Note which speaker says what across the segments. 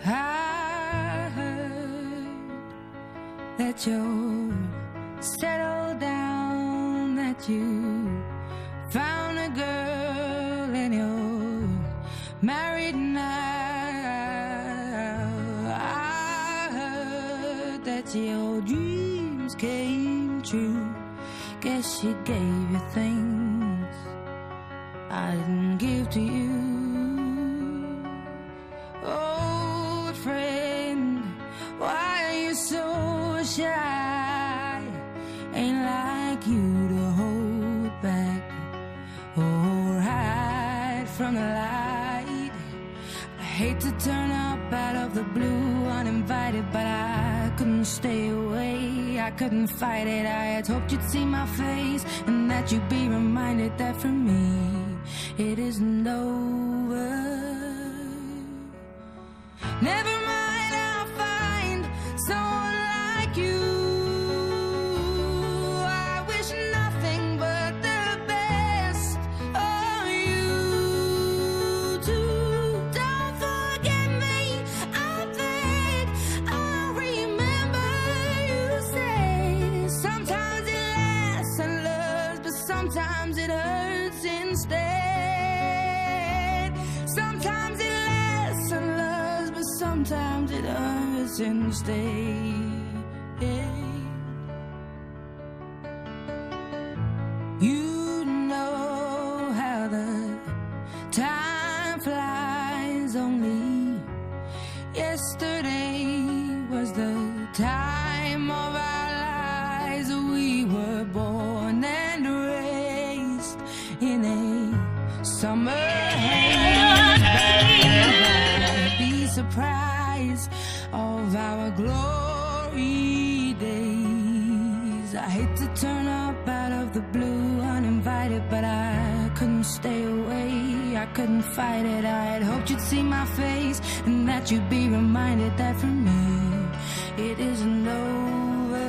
Speaker 1: I heard that you're settled down, that you found a girl and you're married now. I heard that your dreams came true. Guess she gave you things I didn't give to you. Old friend, why are you so shy? Ain't like you to hold back or hide from the light. I hate to turn up out of the blue uninvited, but I couldn't stay away, I couldn't fight it. I had hoped you'd see my face and that you'd be reminded that for me it isn't over. Never mind, I'll find someone like you. I wish nothing but the best for you too. Don't forget me, I think I'll remember you say sometimes it lasts and loves, but sometimes it hurts instead. Sometimes it lasts and loves, but sometimes it hurts instead. You know how the time flies. Only yesterday was the time of our lives. We were born and raised in a summer haze. Be surprised of our glory days. I hate to turn up out of the blue uninvited, but I couldn't stay away, I couldn't fight it. I had hoped you'd see my face and that you'd be reminded that for me it isn't over.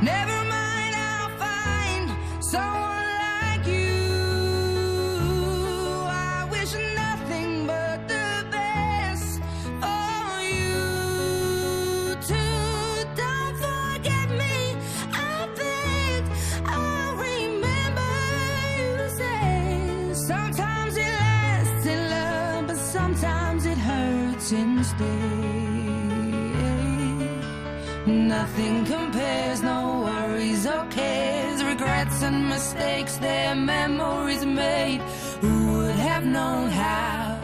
Speaker 1: Never mind, I'll find someone like you. I wish nothing but the best for you too. Don't forget me, I think I'll remember you say sometimes it lasts in love, but sometimes it hurts instead. Nothing compares, no worries or cares, regrets and mistakes, their memories made. Who would have known how